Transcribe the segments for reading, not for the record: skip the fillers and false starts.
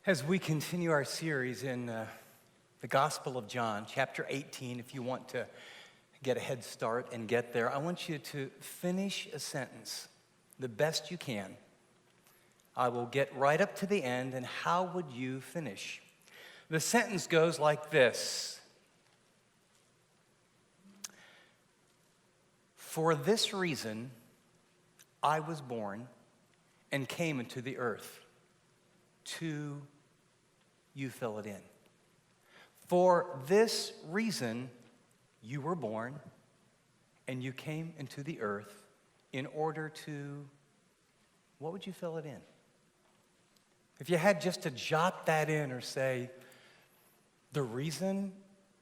As we continue our series in the Gospel of John, chapter 18, if you want to get a head start and get there, I want you to finish a sentence the best you can. I will get right up to the end, and how would you finish? The sentence goes like this. For this reason, I was born and came into the earth. You fill it in. For this reason, you were born and you came into the earth in order to, what would you fill it in? If you had just to jot that in or say, the reason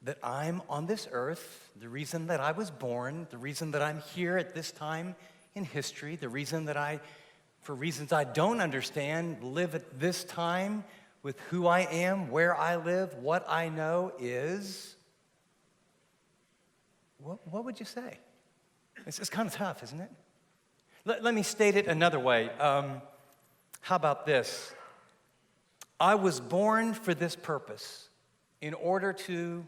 that I'm on this earth, the reason that I was born, the reason that I'm here at this time in history, the reason that for reasons I don't understand, live at this time with who I am, where I live, what I know is, what would you say? It's kind of tough, isn't it? Let me state it another way. How about this? I was born for this purpose in order to,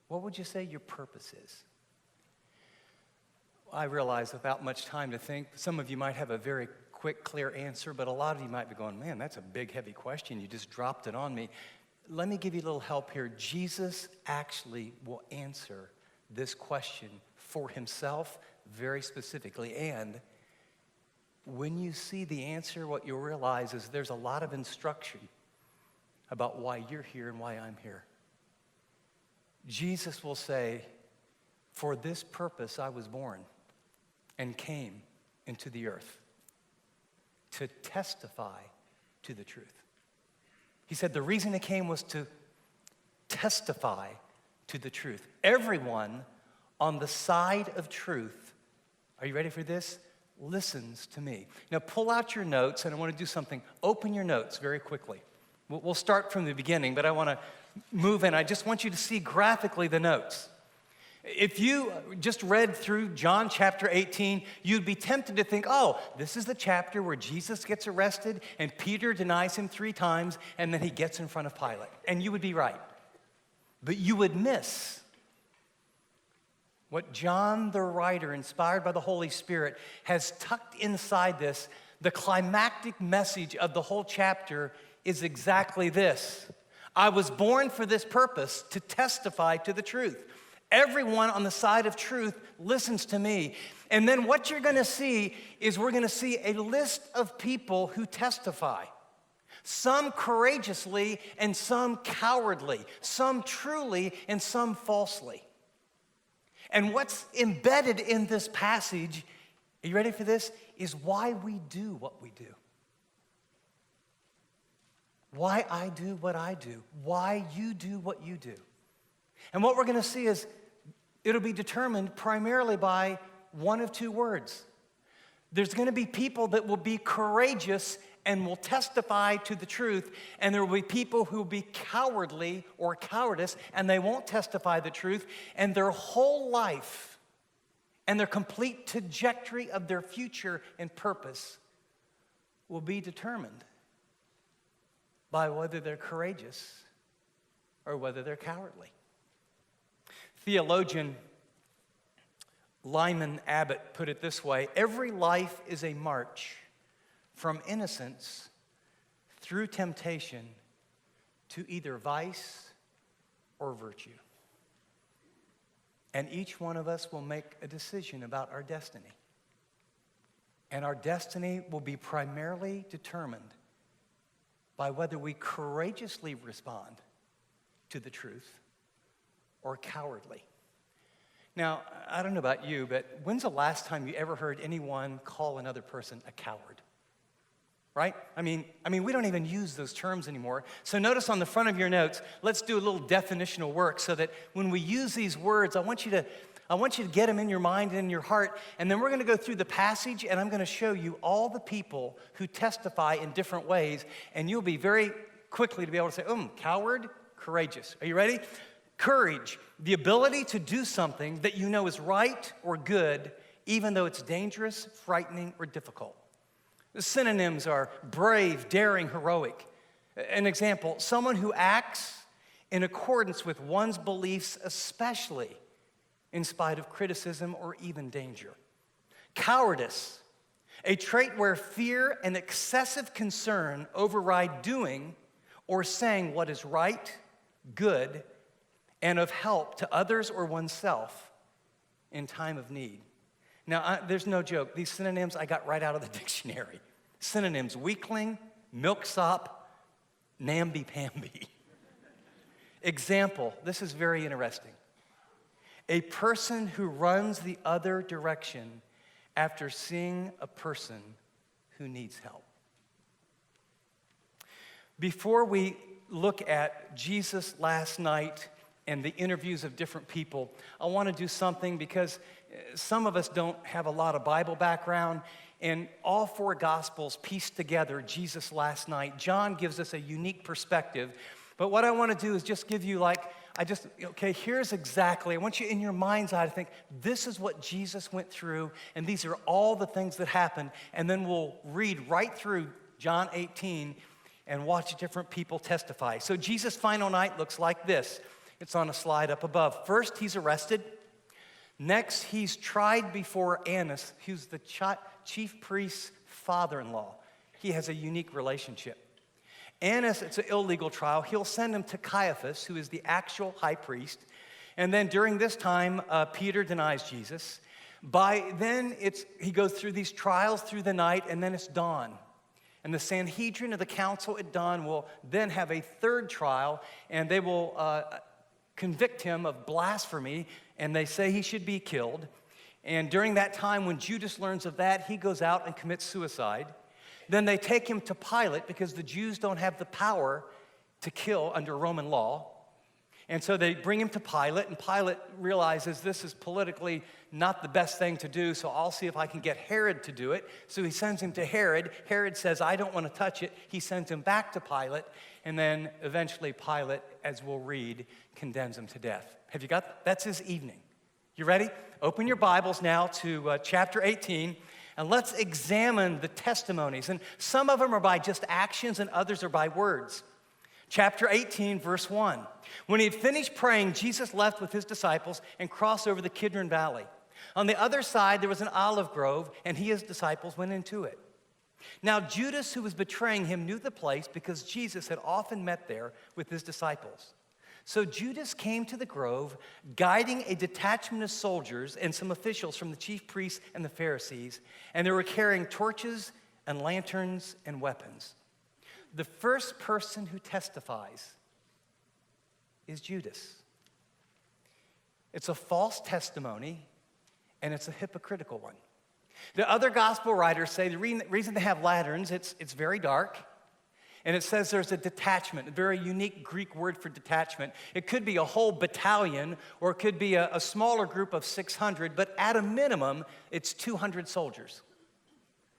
what would you say your purpose is? I realize without much time to think, some of you might have a very quick, clear answer, but a lot of you might be going, man, that's a big, heavy question. You just dropped it on me. Let me give you a little help here. Jesus actually will answer this question for himself very specifically. And when you see the answer, what you'll realize is there's a lot of instruction about why you're here and why I'm here. Jesus will say, for this purpose I was born and came into the earth, to testify to the truth. He said the reason he came was to testify to the truth. Everyone on the side of truth, are you ready for this? Listens to me. Now pull out your notes, and I want to do something. Open your notes very quickly. We'll start from the beginning, but I want to move in. I just want you to see graphically the notes. If you just read through John chapter 18, you'd be tempted to think, oh, this is the chapter where Jesus gets arrested and Peter denies him 3 times and then he gets in front of Pilate. And you would be right. But you would miss what John the writer, inspired by the Holy Spirit, has tucked inside this. The climactic message of the whole chapter is exactly this. I was born for this purpose, to testify to the truth. Everyone on the side of truth listens to me. And then what you're going to see is we're going to see a list of people who testify. Some courageously and some cowardly. Some truly and some falsely. And what's embedded in this passage, are you ready for this? Is why we do what we do. Why I do what I do. Why you do what you do. And what we're going to see is it'll be determined primarily by one of 2 words. There's going to be people that will be courageous and will testify to the truth, and there will be people who will be cowardly or cowardice, and they won't testify the truth, and their whole life and their complete trajectory of their future and purpose will be determined by whether they're courageous or whether they're cowardly. Theologian Lyman Abbott put it this way: every life is a march from innocence through temptation to either vice or virtue. And each one of us will make a decision about our destiny. And our destiny will be primarily determined by whether we courageously respond to the truth or cowardly. Now, I don't know about you, but when's the last time you ever heard anyone call another person a coward? Right? I mean, we don't even use those terms anymore. So notice on the front of your notes, let's do a little definitional work so that when we use these words, I want you to get them in your mind and in your heart, and then we're going to go through the passage, and I'm going to show you all the people who testify in different ways, and you'll be very quickly to be able to say, coward, courageous. Are you ready? Courage, the ability to do something that you know is right or good, even though it's dangerous, frightening, or difficult. The synonyms are brave, daring, heroic. An example, someone who acts in accordance with one's beliefs, especially in spite of criticism or even danger. Cowardice, a trait where fear and excessive concern override doing or saying what is right, good, and of help to others or oneself in time of need. Now, there's no joke. These synonyms I got right out of the dictionary. Synonyms: weakling, milksop, namby-pamby. Example, this is very interesting. A person who runs the other direction after seeing a person who needs help. Before we look at Jesus last night and the interviews of different people, I want to do something because some of us don't have a lot of Bible background, and all four Gospels pieced together Jesus last night. John gives us a unique perspective, but what I want to do is just give you here's exactly, I want you in your mind's eye to think, this is what Jesus went through, and these are all the things that happened, and then we'll read right through John 18 and watch different people testify. So Jesus' final night looks like this. It's on a slide up above. First, he's arrested. Next, he's tried before Annas, who's the chief priest's father-in-law. He has a unique relationship. Annas, it's an illegal trial. He'll send him to Caiaphas, who is the actual high priest. And then during this time, Peter denies Jesus. By then, he goes through these trials through the night, and then it's dawn. And the Sanhedrin of the council at dawn will then have a third trial, and they will convict him of blasphemy, and they say he should be killed. And during that time, when Judas learns of that, he goes out and commits suicide. Then they take him to Pilate because the Jews don't have the power to kill under Roman law. And so they bring him to Pilate, and Pilate realizes this is politically not the best thing to do, so I'll see if I can get Herod to do it. So he sends him to Herod. Herod says, I don't want to touch it. He sends him back to Pilate, and then eventually Pilate, as we'll read, condemns him to death. Have you got that? That's his evening. You ready? Open your Bibles now to chapter 18, and let's examine the testimonies. And some of them are by just actions, and others are by words. Chapter 18, verse 1. When he had finished praying, Jesus left with his disciples and crossed over the Kidron Valley. On the other side, there was an olive grove, and he and his disciples went into it. Now, Judas, who was betraying him, knew the place because Jesus had often met there with his disciples. So Judas came to the grove, guiding a detachment of soldiers and some officials from the chief priests and the Pharisees, and they were carrying torches and lanterns and weapons. The first person who testifies is Judas. It's a false testimony, and it's a hypocritical one. The other gospel writers say the reason they have lanterns, it's very dark, and it says there's a detachment, a very unique Greek word for detachment. It could be a whole battalion, or it could be a smaller group of 600, but at a minimum, it's 200 soldiers.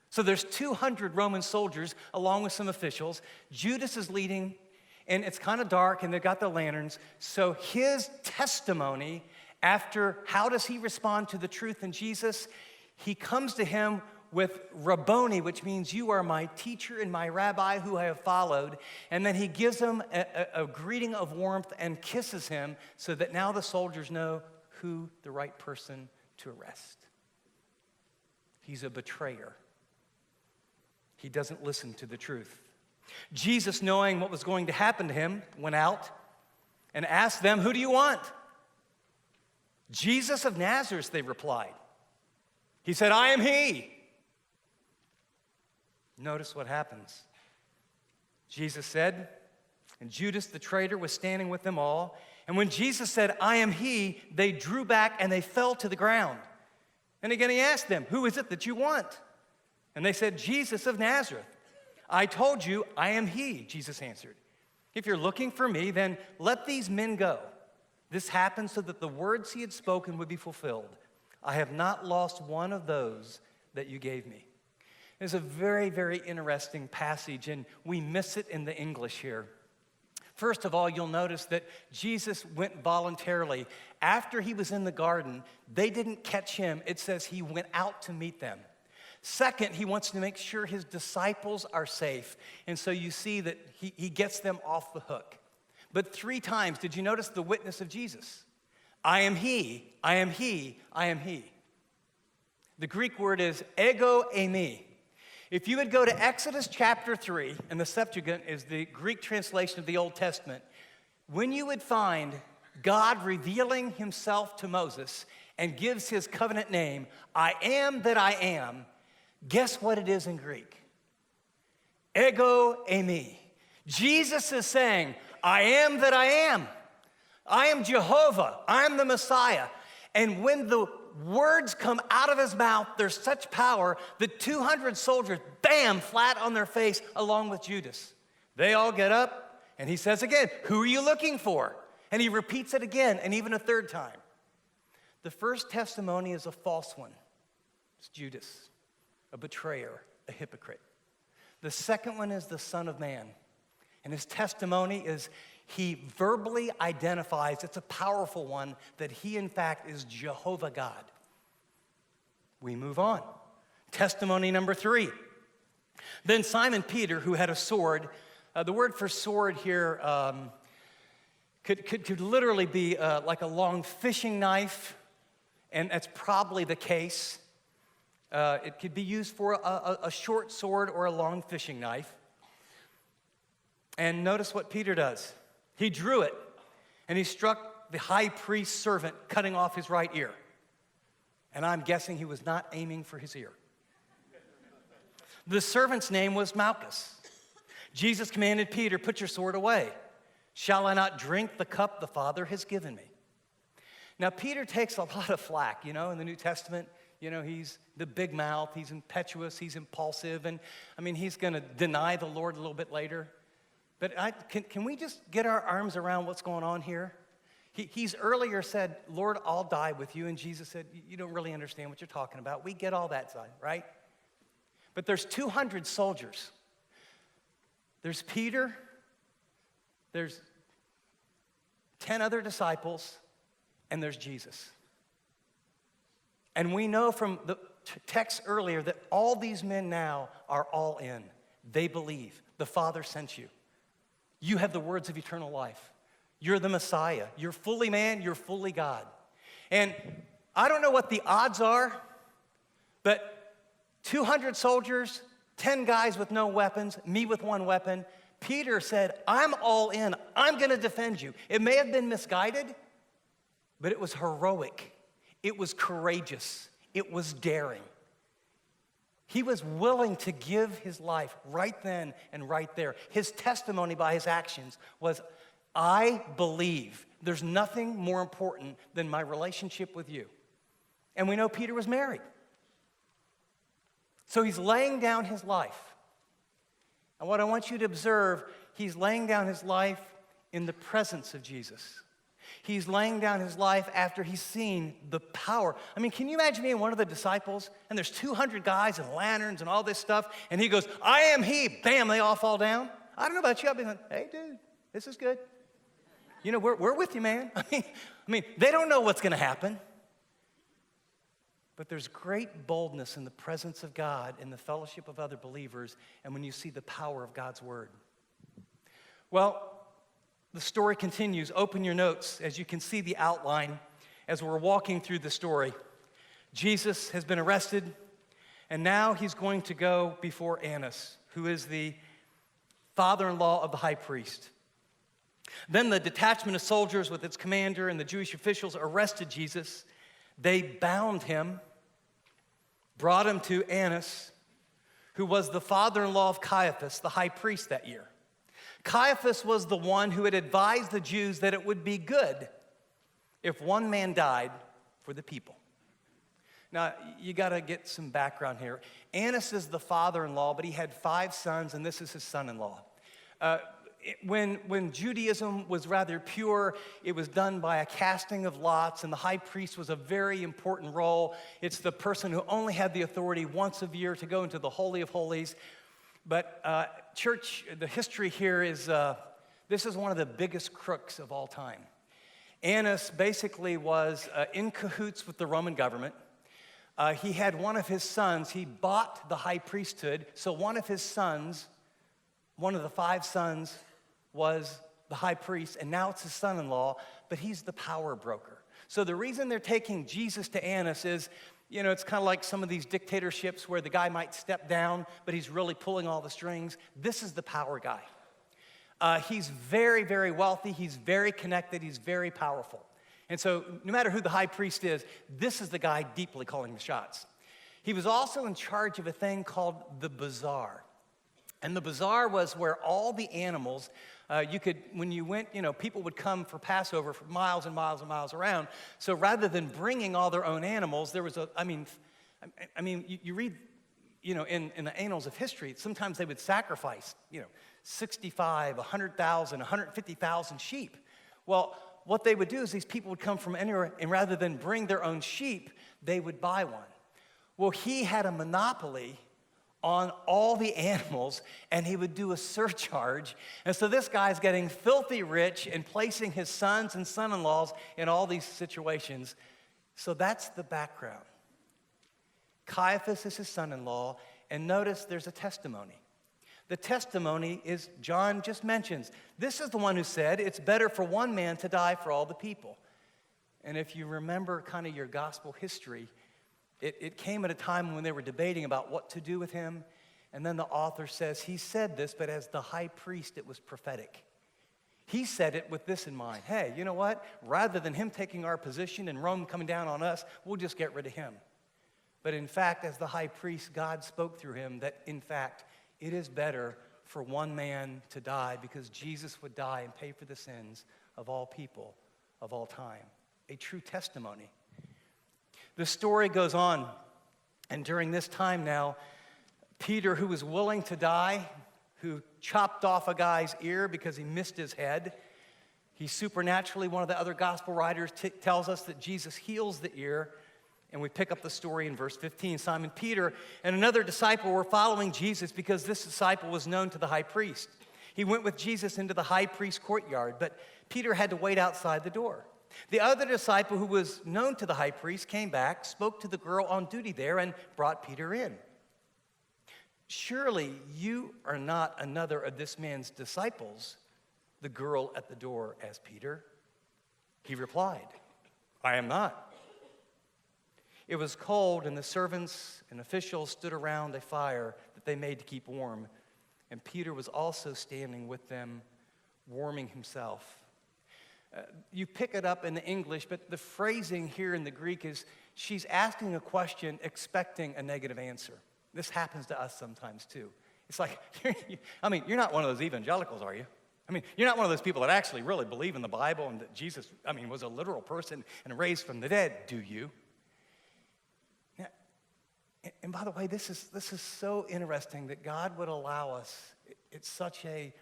So there's 200 Roman soldiers along with some officials. Judas is leading, and it's kind of dark, and they've got the lanterns. So his testimony after, how does he respond to the truth in Jesus? He comes to him with Rabboni, which means you are my teacher and my rabbi who I have followed. And then he gives him a greeting of warmth and kisses him so that now the soldiers know who the right person to arrest. He's a betrayer. He doesn't listen to the truth. Jesus, knowing what was going to happen to him, went out and asked them, who do you want? Jesus of Nazareth, they replied. He said, I am he. Notice what happens. Jesus said, and Judas the traitor was standing with them all. And when Jesus said, I am he, they drew back and they fell to the ground. And again he asked them, who is it that you want? And they said, Jesus of Nazareth. I told you, I am he, Jesus answered. If you're looking for me, then let these men go. This happened so that the words he had spoken would be fulfilled. I have not lost one of those that you gave me. It's a very, very interesting passage, and we miss it in the English here. First of all, you'll notice that Jesus went voluntarily. After he was in the garden, they didn't catch him. It says he went out to meet them. Second, he wants to make sure his disciples are safe. And so you see that he gets them off the hook. But 3 times, did you notice the witness of Jesus? I am he, I am he, I am he. The Greek word is ego eimi. If you would go to Exodus chapter 3, and the Septuagint is the Greek translation of the Old Testament, when you would find God revealing himself to Moses and gives his covenant name, I am that I am, guess what it is in Greek? Ego eimi. Jesus is saying, I am that I am. I am Jehovah. I am the Messiah. And when the words come out of his mouth, there's such power that 200 soldiers, bam, flat on their face along with Judas. They all get up, and he says again, who are you looking for? And he repeats it again, and even a 3rd time. The first testimony is a false one. It's Judas, a betrayer, a hypocrite. The second one is the Son of Man. And his testimony is he verbally identifies, it's a powerful one, that he in fact is Jehovah God. We move on. Testimony number 3. Then Simon Peter, who had a sword, the word for sword here could literally be like a long fishing knife, and that's probably the case. It could be used for a short sword or a long fishing knife. And notice what Peter does. He drew it, and he struck the high priest's servant, cutting off his right ear. And I'm guessing he was not aiming for his ear. The servant's name was Malchus. Jesus commanded Peter, put your sword away. Shall I not drink the cup the Father has given me? Now, Peter takes a lot of flack, in the New Testament. He's the big mouth, he's impetuous, he's impulsive, and he's going to deny the Lord a little bit later. But can we just get our arms around what's going on here? He's earlier said, Lord, I'll die with you. And Jesus said, you don't really understand what you're talking about. We get all that side, right? But there's 200 soldiers. There's Peter. There's 10 other disciples. And there's Jesus. And we know from the text earlier that all these men now are all in. They believe. The Father sent you. You have the words of eternal life. You're the Messiah. You're fully man, you're fully God. And I don't know what the odds are, but 200 soldiers, 10 guys with no weapons, me with one weapon. Peter said, I'm all in. I'm going to defend you. It may have been misguided, but it was heroic. It was courageous. It was daring. He was willing to give his life right then and right there. His testimony by his actions was, I believe there's nothing more important than my relationship with you. And we know Peter was married. So he's laying down his life. And what I want you to observe, he's laying down his life in the presence of Jesus. He's laying down his life after he's seen the power. Can you imagine being one of the disciples, and there's 200 guys and lanterns and all this stuff, and he goes, I am he. Bam, they all fall down. I don't know about you. I'll be like, hey, dude, this is good. We're with you, man. They don't know what's going to happen. But there's great boldness in the presence of God, in the fellowship of other believers, and when you see the power of God's word. Well, the story continues. Open your notes as you can see the outline as we're walking through the story. Jesus has been arrested, and now he's going to go before Annas, who is the father-in-law of the high priest. Then the detachment of soldiers with its commander and the Jewish officials arrested Jesus. They bound him, brought him to Annas, who was the father-in-law of Caiaphas, the high priest that year. Caiaphas was the one who had advised the Jews that it would be good if one man died for the people. Now, you got to get some background here. Annas is the father-in-law, but he had 5 sons, and this is his son-in-law. When Judaism was rather pure, it was done by a casting of lots, and the high priest was a very important role. It's the person who only had the authority once a year to go into the Holy of Holies. But church, the history here is, this is one of the biggest crooks of all time. Annas basically was in cahoots with the Roman government. He had one of his sons. He bought the high priesthood. So one of his sons, one of the 5 sons, was the high priest, and now it's his son-in-law, but he's the power broker. So the reason they're taking Jesus to Annas is, it's kind of like some of these dictatorships where the guy might step down, but he's really pulling all the strings. This is the power guy. He's very, very wealthy. He's very connected. He's very powerful. And so no matter who the high priest is, this is the guy deeply calling the shots. He was also in charge of a thing called the bazaar. And the bazaar was where all the animals, when you went, people would come for Passover for miles and miles and miles around. So rather than bringing all their own animals, there was you read, in the annals of history, sometimes they would sacrifice, 65, 100,000, 150,000 sheep. Well, what they would do is these people would come from anywhere, and rather than bring their own sheep, they would buy one. Well, he had a monopoly on all the animals, and he would do a surcharge. And so this guy's getting filthy rich and placing his sons and son-in-laws in all these situations. So that's the background. Caiaphas is his son-in-law, and notice there's a testimony. The testimony is, John just mentions, this is the one who said, it's better for one man to die for all the people. And if you remember kind of your gospel history, it came at a time when they were debating about what to do with him. And then the author says, he said this, but as the high priest, it was prophetic. He said it with this in mind. Hey, you know what? Rather than him taking our position and Rome coming down on us, we'll just get rid of him. But in fact, as the high priest, God spoke through him that, in fact, it is better for one man to die because Jesus would die and pay for the sins of all people of all time. A true testimony. The story goes on, and during this time now, Peter, who was willing to die, who chopped off a guy's ear because he missed his head, he supernaturally, one of the other gospel writers tells us that Jesus heals the ear, and we pick up the story in verse 15. Simon Peter and another disciple were following Jesus because this disciple was known to the high priest. He went with Jesus into the high priest's courtyard, but Peter had to wait outside the door. The other disciple who was known to the high priest came back, spoke to the girl on duty there, and brought Peter in. Surely you are not another of this man's disciples, the girl at the door asked Peter. He replied, I am not. It was cold, and the servants and officials stood around a fire that they made to keep warm, and Peter was also standing with them, warming himself. You pick it up in the English, but the phrasing here in the Greek is she's asking a question expecting a negative answer. This happens to us sometimes too. It's like, you're not one of those evangelicals, are you? You're not one of those people that actually really believe in the Bible and that Jesus, was a literal person and raised from the dead, do you? Now, and by the way, this is so interesting that God would allow us. It's such a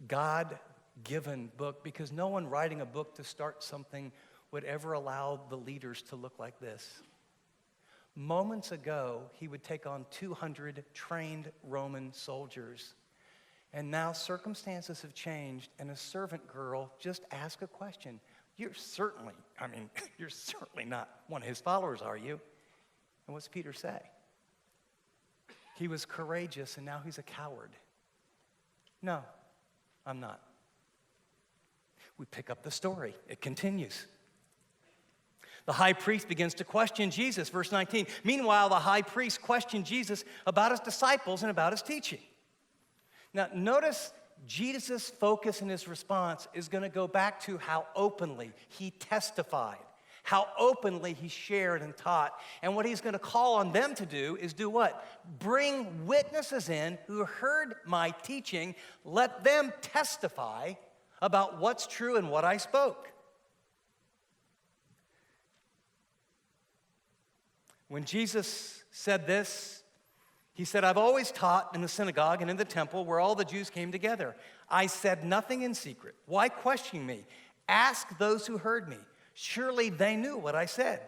God-given book because no one writing a book to start something would ever allow the leaders to look like this. Moments ago, he would take on 200 trained Roman soldiers. And now circumstances have changed, and a servant girl just asked a question. You're certainly not one of his followers, are you? And what's Peter say? He was courageous, and now he's a coward. No, I'm not. We pick up the story. It continues. The high priest begins to question Jesus, verse 19. Meanwhile, the high priest questioned Jesus about his disciples and about his teaching. Now, notice Jesus' focus in his response is going to go back to how openly he testified, how openly he shared and taught. And what he's going to call on them to do is do what? Bring witnesses in who heard my teaching. Let them testify about what's true and what I spoke. When Jesus said this, he said, I've always taught in the synagogue and in the temple where all the Jews came together. I said nothing in secret. Why question me? Ask those who heard me. Surely they knew what I said.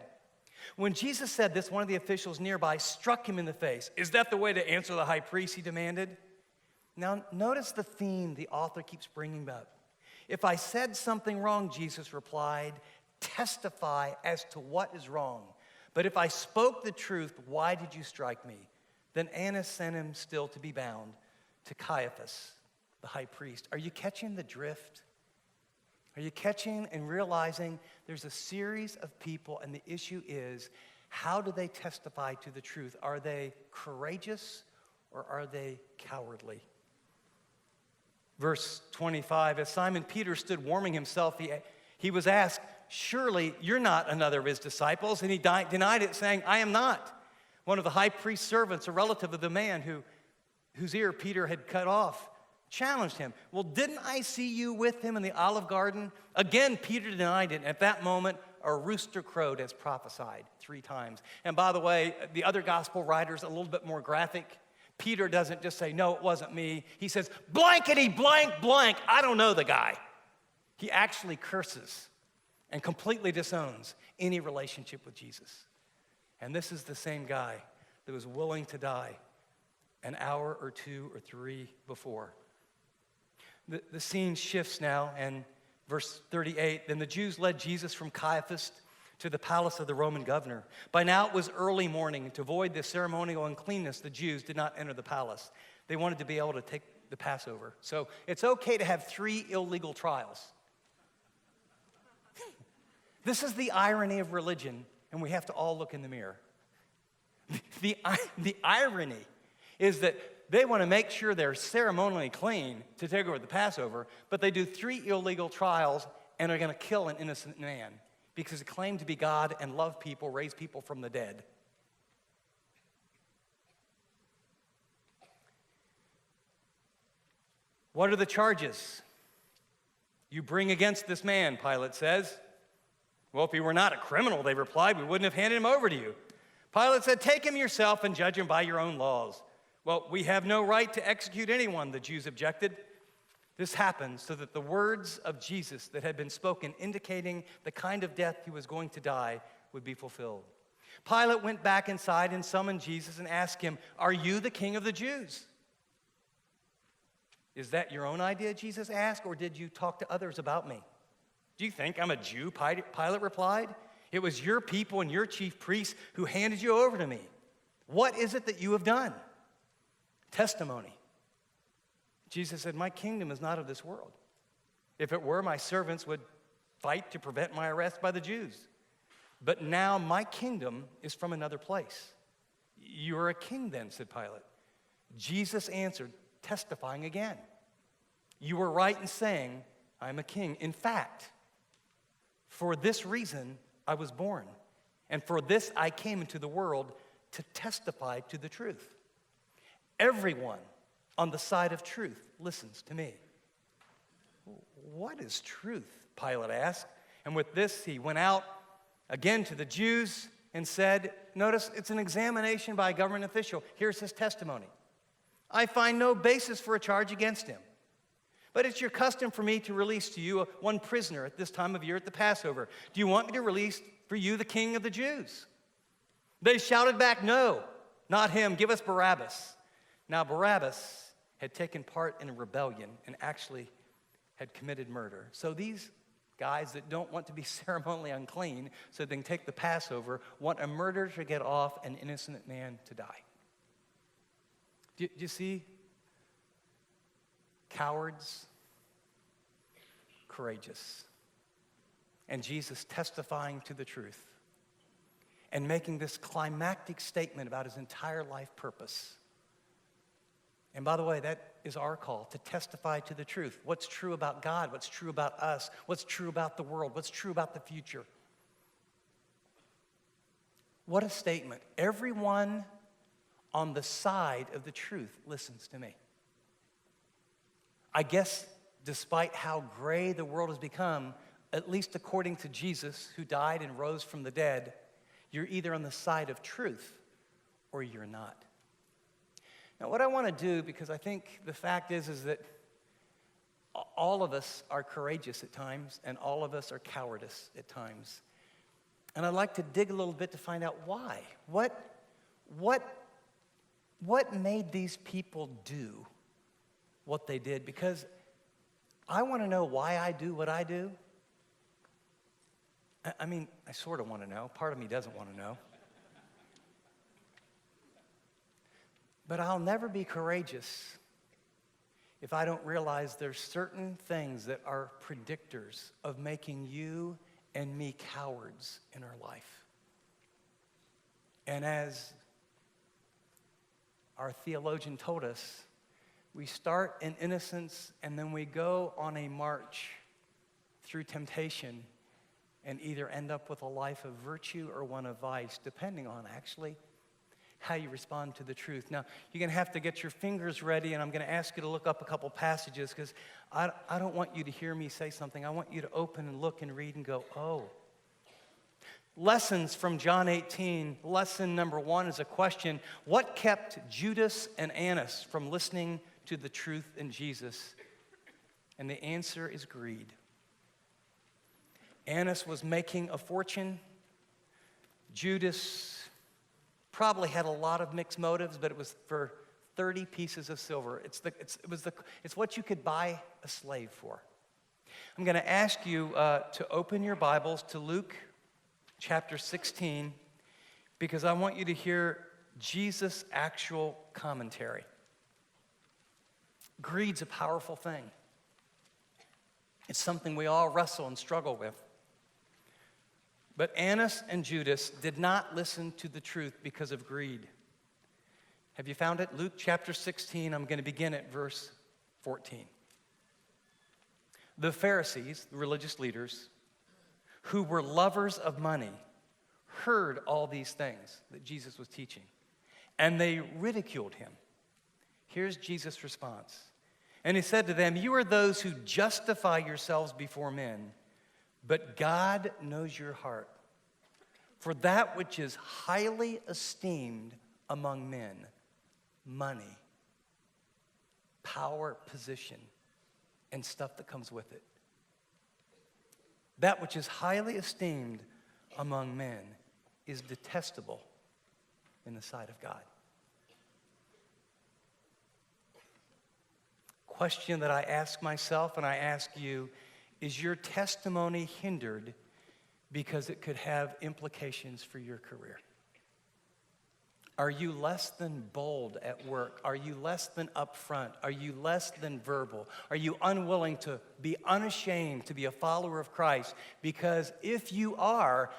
When Jesus said this, one of the officials nearby struck him in the face. Is that the way to answer the high priest, he demanded? Now, notice the theme the author keeps bringing up. If I said something wrong, Jesus replied, testify as to what is wrong. But if I spoke the truth, why did you strike me? Then Annas sent him still to be bound to Caiaphas, the high priest. Are you catching the drift? Are you catching and realizing there's a series of people, and the issue is, how do they testify to the truth? Are they courageous or are they cowardly? Verse 25, as Simon Peter stood warming himself, he was asked, surely you're not another of his disciples? And he denied it, saying, I am not. One of the high priest's servants, a relative of the man whose ear Peter had cut off, challenged him. Well, didn't I see you with him in the Olive Garden? Again, Peter denied it. And at that moment, a rooster crowed as prophesied 3 times. And by the way, the other gospel writers, a little bit more graphic. Peter doesn't just say, no, it wasn't me. He says, blankety blank blank, I don't know the guy. He actually curses and completely disowns any relationship with Jesus. And this is the same guy that was willing to die an hour or 2 or 3 before. The scene shifts now, and verse 38, then the Jews led Jesus from Caiaphas to the palace of the Roman governor. By now it was early morning. To avoid the ceremonial uncleanness, the Jews did not enter the palace. They wanted to be able to take the Passover. So it's okay to have 3 illegal trials. This is the irony of religion, and we have to all look in the mirror. The irony is that they want to make sure they're ceremonially clean to take over the Passover, but they do 3 illegal trials and are going to kill an innocent man because they claim to be God and love people, raise people from the dead. What are the charges you bring against this man, Pilate says. Well, if he were not a criminal, they replied, we wouldn't have handed him over to you. Pilate said, take him yourself and judge him by your own laws. Well, we have no right to execute anyone, the Jews objected. This happened so that the words of Jesus that had been spoken, indicating the kind of death he was going to die, would be fulfilled. Pilate went back inside and summoned Jesus and asked him, are you the king of the Jews? Is that your own idea, Jesus asked, or did you talk to others about me? Do you think I'm a Jew? Pilate replied. It was your people and your chief priests who handed you over to me. What is it that you have done? Testimony. Jesus said, my kingdom is not of this world. If it were, my servants would fight to prevent my arrest by the Jews. But now my kingdom is from another place. You're a king then, said Pilate. Jesus answered, testifying again. You were right in saying, I'm a king. In fact, for this reason I was born, and for this I came into the world to testify to the truth. Everyone on the side of truth listens to me. What is truth? Pilate asked. And with this, he went out again to the Jews and said, notice it's an examination by a government official. Here's his testimony. I find no basis for a charge against him. But it's your custom for me to release to you one prisoner at this time of year at the Passover. Do you want me to release for you the king of the Jews? They shouted back, no, not him. Give us Barabbas. Now Barabbas had taken part in a rebellion and actually had committed murder. So these guys that don't want to be ceremonially unclean so they can take the Passover want a murderer to get off, an innocent man to die. Do you see? Cowards, courageous, and Jesus testifying to the truth and making this climactic statement about his entire life purpose. And by the way, that is our call, to testify to the truth. What's true about God? What's true about us? What's true about the world? What's true about the future? What a statement. Everyone on the side of the truth listens to me. I guess despite how gray the world has become, at least according to Jesus, who died and rose from the dead, you're either on the side of truth or you're not. Now, what I want to do, because I think the fact is that all of us are courageous at times, and all of us are cowardice at times. And I'd like to dig a little bit to find out why. What made these people do what they did? Because I want to know why I do what I do. I mean, I sort of want to know. Part of me doesn't want to know. But I'll never be courageous if I don't realize there's certain things that are predictors of making you and me cowards in our life. And as our theologian told us, we start in innocence and then we go on a march through temptation and either end up with a life of virtue or one of vice, depending on actually how you respond to the truth. Now, you're going to have to get your fingers ready, and I'm going to ask you to look up a couple passages because I don't want you to hear me say something. I want you to open and look and read and go, oh. Lessons from John 18. Lesson number 1 is a question. What kept Judas and Annas from listening to the truth in Jesus? And the answer is greed. Annas was making a fortune. Judas probably had a lot of mixed motives, but it was for 30 pieces of silver. It's what you could buy a slave for. I'm going to ask you to open your Bibles to Luke chapter 16, because I want you to hear Jesus' actual commentary. Greed's a powerful thing. It's something we all wrestle and struggle with. But Annas and Judas did not listen to the truth because of greed. Have you found it? Luke chapter 16, I'm going to begin at verse 14. The Pharisees, the religious leaders, who were lovers of money, heard all these things that Jesus was teaching, and they ridiculed him. Here's Jesus' response. And he said to them, "You are those who justify yourselves before men, but God knows your heart. For that which is highly esteemed among men, money, power, position, and stuff that comes with it. That which is highly esteemed among men is detestable in the sight of God." Question that I ask myself and I ask you, is your testimony hindered because it could have implications for your career? Are you less than bold at work? Are you less than upfront? Are you less than verbal? Are you unwilling to be unashamed to be a follower of Christ? Because if you are,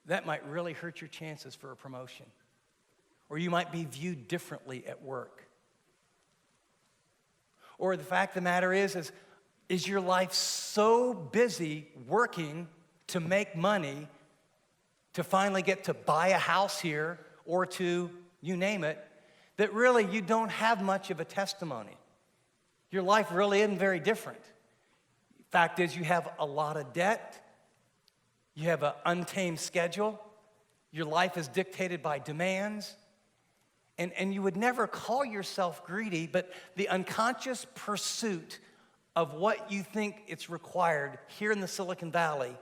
that might really hurt your chances for a promotion. Or you might be viewed differently at work. Or the fact of the matter is your life so busy working to make money to finally get to buy a house here or to, you name it, that really you don't have much of a testimony. Your life really isn't very different. Fact is, you have a lot of debt. You have an untamed schedule. Your life is dictated by demands. And you would never call yourself greedy, but the unconscious pursuit of what you think it's required here in the Silicon Valley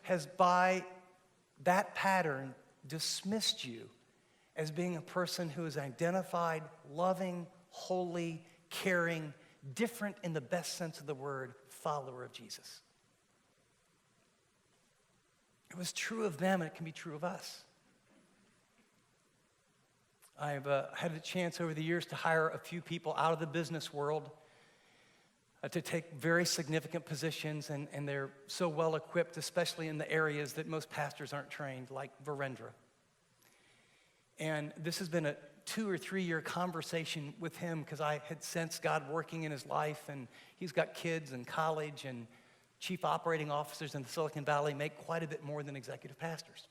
has, by that pattern, dismissed you as being a person who is identified, loving, holy, caring, different in the best sense of the word, follower of Jesus. It was true of them, and it can be true of us. I've had a chance over the years to hire a few people out of the business world to take very significant positions, and they're so well equipped, especially in the areas that most pastors aren't trained, like Virendra. And this has been a 2 or 3 year conversation with him because I had sensed God working in his life, and he's got kids in college, and chief operating officers in the Silicon Valley make quite a bit more than executive pastors.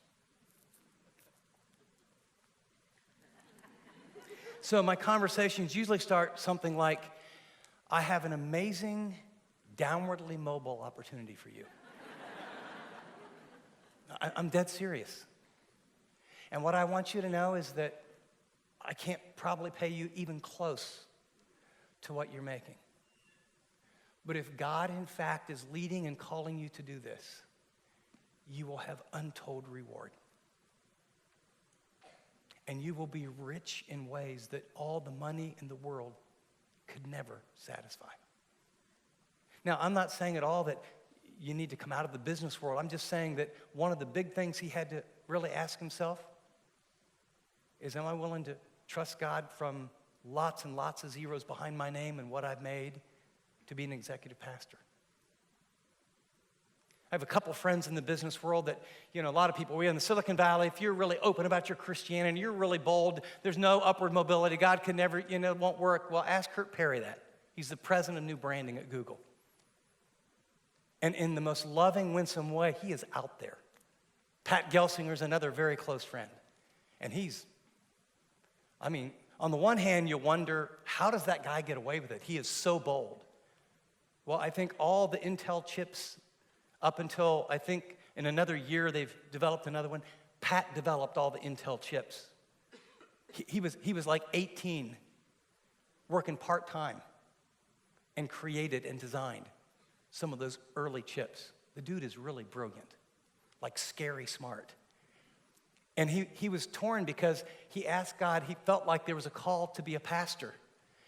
So my conversations usually start something like, "I have an amazing downwardly mobile opportunity for you." I'm dead serious. And what I want you to know is that I can't probably pay you even close to what you're making. But if God, in fact, is leading and calling you to do this, you will have untold reward. And you will be rich in ways that all the money in the world could never satisfy. Now, I'm not saying at all that you need to come out of the business world. I'm just saying that one of the big things he had to really ask himself is, am I willing to trust God from lots and lots of zeros behind my name and what I've made to be an executive pastor. I have a couple friends in the business world that, a lot of people, we're in the Silicon Valley, if you're really open about your Christianity, you're really bold, there's no upward mobility, God can never, it won't work. Well, ask Kurt Perry that. He's the president of new branding at Google. And in the most loving, winsome way, he is out there. Pat Gelsinger's another very close friend. And on the one hand, you wonder, how does that guy get away with it? He is so bold. Well, I think all the Intel chips, up until, I think, in another year, they've developed another one. Pat developed all the Intel chips. He was like 18, working part-time, and created and designed some of those early chips. The dude is really brilliant, like scary smart. And he was torn because he asked God, he felt like there was a call to be a pastor.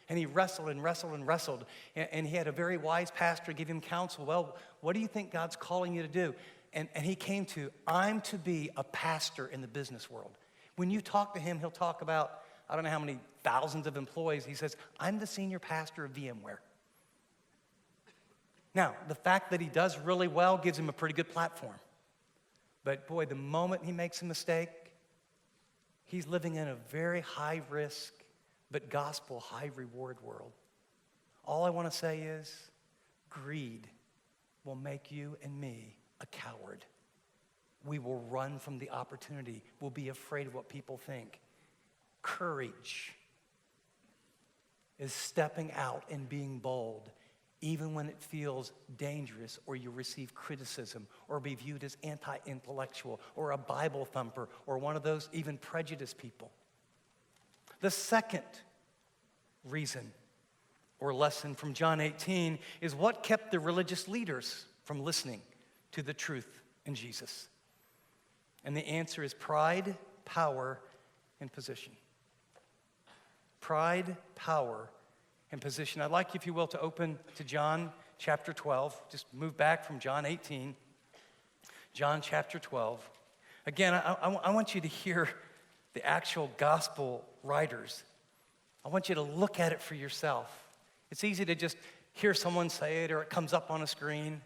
And he wrestled and wrestled and wrestled. And he had a very wise pastor give him counsel. Well, what do you think God's calling you to do? And he came to, I'm to be a pastor in the business world. When you talk to him, he'll talk about, I don't know how many thousands of employees. He says, I'm the senior pastor of VMware. Now, the fact that he does really well gives him a pretty good platform. But boy, the moment he makes a mistake, he's living in a very high risk, but gospel high reward world. All I want to say is, greed will make you and me a coward. We will run from the opportunity. We'll be afraid of what people think. Courage is stepping out and being bold, even when it feels dangerous or you receive criticism or be viewed as anti-intellectual or a Bible thumper or one of those even prejudiced people. The second reason or lesson from John 18 is what kept the religious leaders from listening to the truth in Jesus. And the answer is pride, power, and position. Pride, power, and position. I'd like, if you will, to open to John chapter 12. Just move back from John 18. John chapter 12. Again, I want you to hear the actual gospel writers. I want you to look at it for yourself. It's easy to just hear someone say it or it comes up on a screen.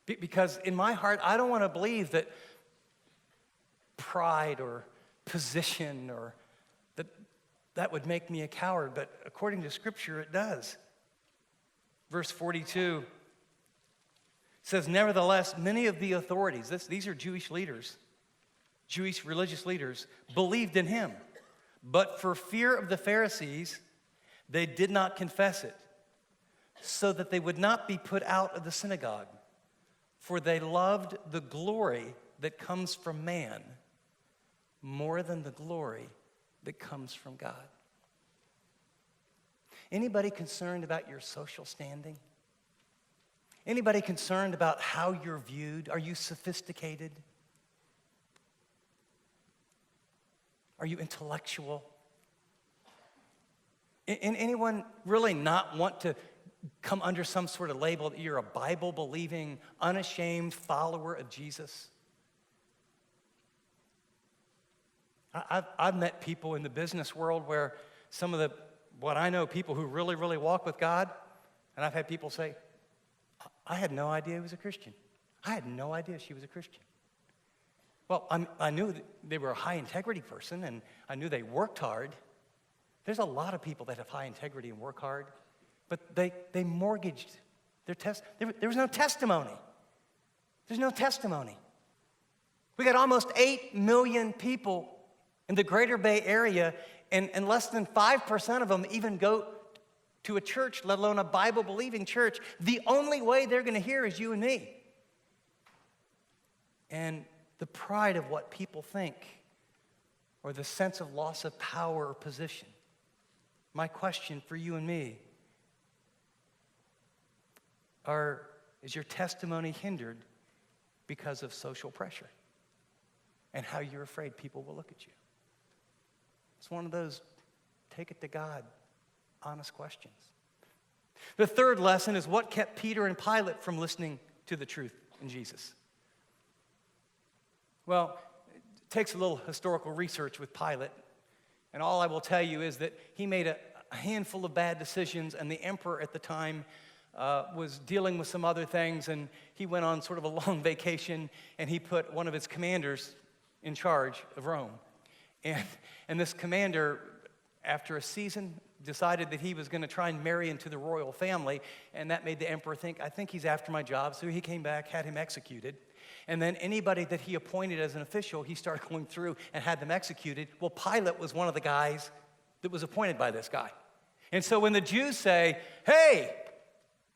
Because in my heart, I don't want to believe that pride or position or that would make me a coward, but according to Scripture, it does. Verse 42 says, nevertheless, many of the authorities, these are Jewish leaders, Jewish religious leaders, believed in him. But for fear of the Pharisees, they did not confess it, so that they would not be put out of the synagogue. For they loved the glory that comes from man more than the glory that comes from God. Anybody concerned about your social standing? Anybody concerned about how you're viewed? Are you sophisticated? Are you intellectual? Anyone really not want to come under some sort of label that you're a Bible-believing, unashamed follower of Jesus? I've met people in the business world where some of what I know, people who really, really walk with God, and I've had people say, I had no idea he was a Christian. I had no idea she was a Christian. Well, I knew that they were a high-integrity person, and I knew they worked hard. There's a lot of people that have high integrity and work hard, but they mortgaged their there was no testimony. There's no testimony. We got almost 8 million people in the greater Bay Area, and less than 5% of them even go to a church, let alone a Bible-believing church. The only way they're going to hear is you and me. And the pride of what people think, or the sense of loss of power or position. My question for you and me, is your testimony hindered because of social pressure and how you're afraid people will look at you? It's one of those take it to God, honest questions. The third lesson is what kept Peter and Pilate from listening to the truth in Jesus. Well, it takes a little historical research with Pilate. And all I will tell you is that he made a handful of bad decisions, and the emperor at the time was dealing with some other things, and he went on sort of a long vacation, and he put one of his commanders in charge of Rome. And this commander, after a season, decided that he was going to try and marry into the royal family, and that made the emperor think, I think he's after my job, so he came back, had him executed. And then anybody that he appointed as an official, he started going through and had them executed. Well, Pilate was one of the guys that was appointed by this guy. And so when the Jews say, hey,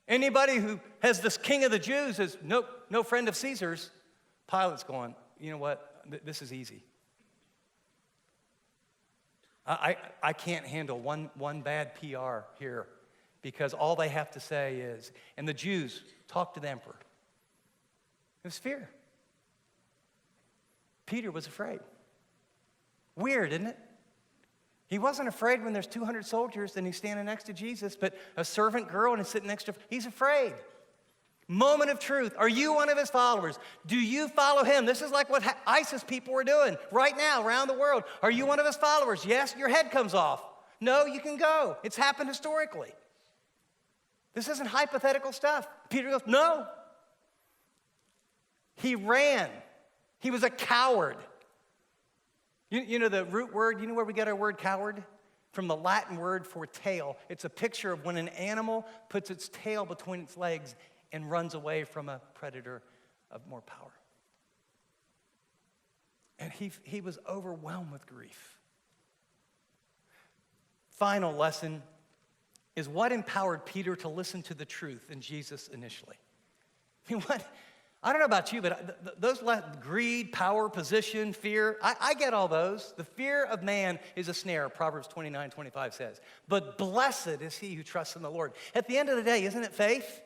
anybody who has this king of the Jews is no friend of Caesar's, Pilate's going, you know what, this is easy. I can't handle one bad PR here, because all they have to say is, and the Jews talked to the emperor. It was fear. Peter was afraid. Weird, isn't it? He wasn't afraid when there's 200 soldiers and he's standing next to Jesus, but a servant girl and he's sitting next to him, he's afraid. Moment of truth. Are you one of his followers? Do you follow him? This is like what ISIS people are doing right now around the world. Are you one of his followers? Yes, your head comes off. No, you can go. It's happened historically. This isn't hypothetical stuff. Peter goes, no. He ran. He was a coward. You know the root word, you know where we get our word coward? From the Latin word for tail. It's a picture of when an animal puts its tail between its legs and runs away from a predator of more power. And he was overwhelmed with grief. Final lesson is what empowered Peter to listen to the truth in Jesus initially. I mean, I don't know about you, but those greed, power, position, fear, I get all those. The fear of man is a snare, Proverbs 29:25 says. But blessed is he who trusts in the Lord. At the end of the day, isn't it faith?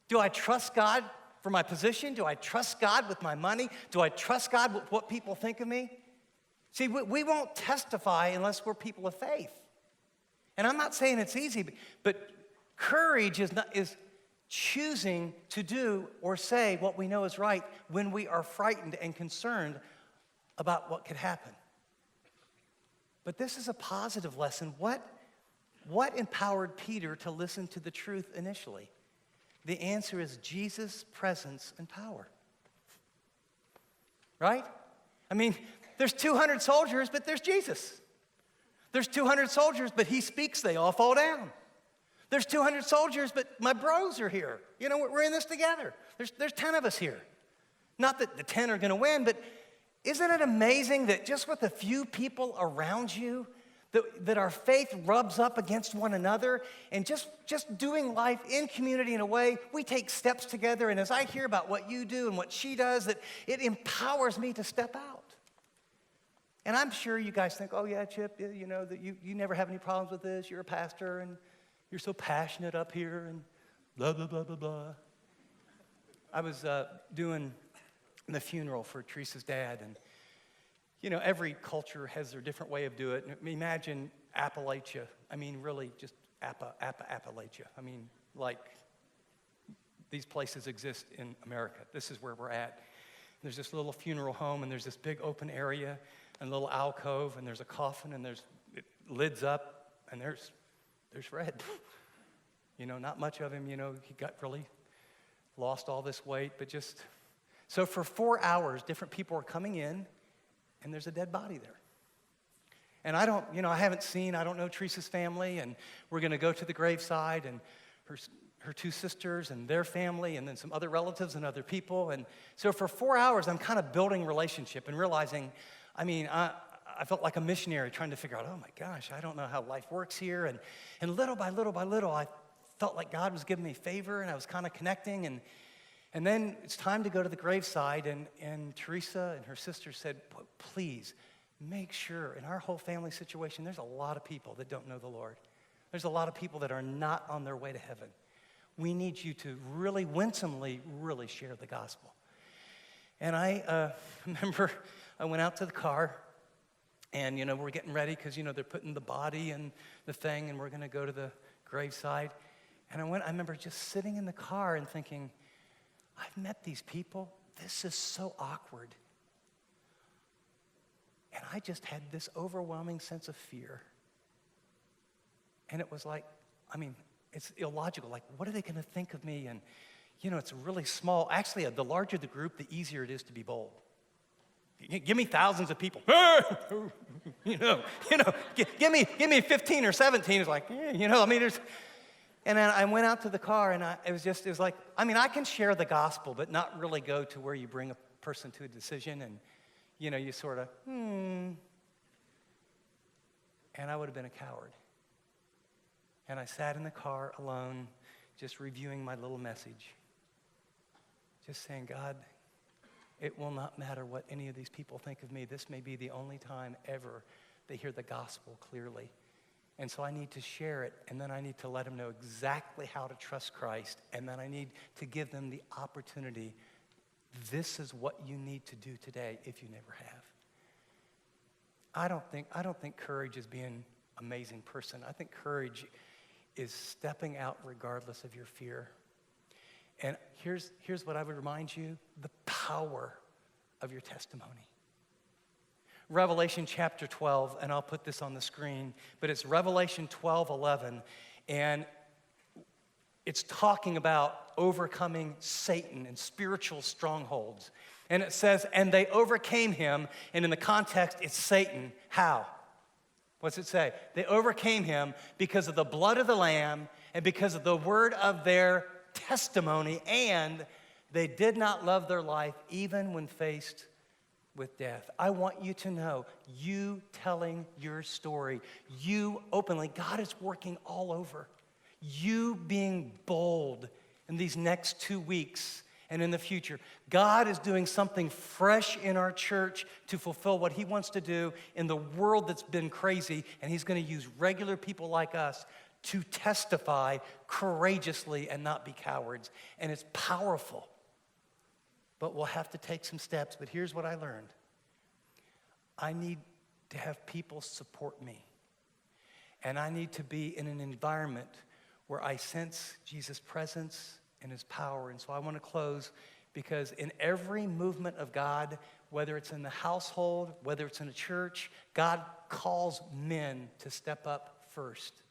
Do I trust God for my position? Do I trust God with my money? Do I trust God with what people think of me? See, we won't testify unless we're people of faith. And I'm not saying it's easy, but courage is choosing to do or say what we know is right when we are frightened and concerned about what could happen. But this is a positive lesson. What empowered Peter to listen to the truth initially? The answer is Jesus' presence and power. Right? I mean, there's 200 soldiers, but there's Jesus. There's 200 soldiers, but he speaks, they all fall down. There's 200 soldiers, but my bros are here. You know, we're in this together. There's 10 of us here. Not that the 10 are going to win, but isn't it amazing that just with a few people around you, that our faith rubs up against one another, and just doing life in community in a way, we take steps together, and as I hear about what you do and what she does, that it empowers me to step out. And I'm sure you guys think, oh yeah, Chip, you know, that you never have any problems with this, you're a pastor, and you're so passionate up here, and blah, blah, blah, blah, blah. I was doing the funeral for Teresa's dad, and you know, every culture has their different way of doing it. Imagine Appalachia. I mean, really just Appalachia. I mean, like these places exist in America. This is where we're at. There's this little funeral home, and there's this big open area, and a little alcove, and there's a coffin, and it lids up, and there's Fred. You know, not much of him. You know, he got really lost all this weight, but just so for 4 hours, different people are coming in. And there's a dead body there. And I don't know Teresa's family, and we're going to go to the graveside, and her two sisters and their family, and then some other relatives and other people. And so for 4 hours, I'm kind of building relationship and realizing, I mean, I felt like a missionary trying to figure out, oh my gosh, I don't know how life works here. And little by little, I felt like God was giving me favor, and I was kind of connecting, and then it's time to go to the graveside, and Teresa and her sister said, please, make sure, in our whole family situation, there's a lot of people that don't know the Lord. There's a lot of people that are not on their way to heaven. We need you to really winsomely, really share the gospel. And I remember I went out to the car, and, you know, we're getting ready because, you know, they're putting the body in the thing, and we're going to go to the graveside. And I remember just sitting in the car and thinking, I've met these people. This is so awkward. And I just had this overwhelming sense of fear. And it was like, it's illogical. Like, what are they going to think of me? And, it's really small. Actually, the larger the group, the easier it is to be bold. Give me thousands of people. Give me 15 or 17. It's like, there's. And then I went out to the car, and it was like, I can share the gospel, but not really go to where you bring a person to a decision, and, you sort of, And I would have been a coward. And I sat in the car alone, just reviewing my little message, just saying, God, it will not matter what any of these people think of me. This may be the only time ever they hear the gospel clearly. And so I need to share it, and then I need to let them know exactly how to trust Christ, and then I need to give them the opportunity. This is what you need to do today if you never have. I don't think courage is being an amazing person. I think courage is stepping out regardless of your fear. And here's what I would remind you, the power of your testimony. Revelation chapter 12, and I'll put this on the screen, but it's Revelation 12:11, and it's talking about overcoming Satan and spiritual strongholds. And it says, and they overcame him, and in the context, it's Satan. How? What's it say? They overcame him because of the blood of the Lamb and because of the word of their testimony, and they did not love their life even when faced with death. I want you to know, you telling your story, you openly, God is working all over. You being bold in these next 2 weeks and in the future. God is doing something fresh in our church to fulfill what he wants to do in the world that's been crazy, and he's going to use regular people like us to testify courageously and not be cowards. And it's powerful. But we'll have to take some steps. But here's what I learned. I need to have people support me. And I need to be in an environment where I sense Jesus' presence and his power. And so I want to close because in every movement of God, whether it's in the household, whether it's in a church, God calls men to step up first.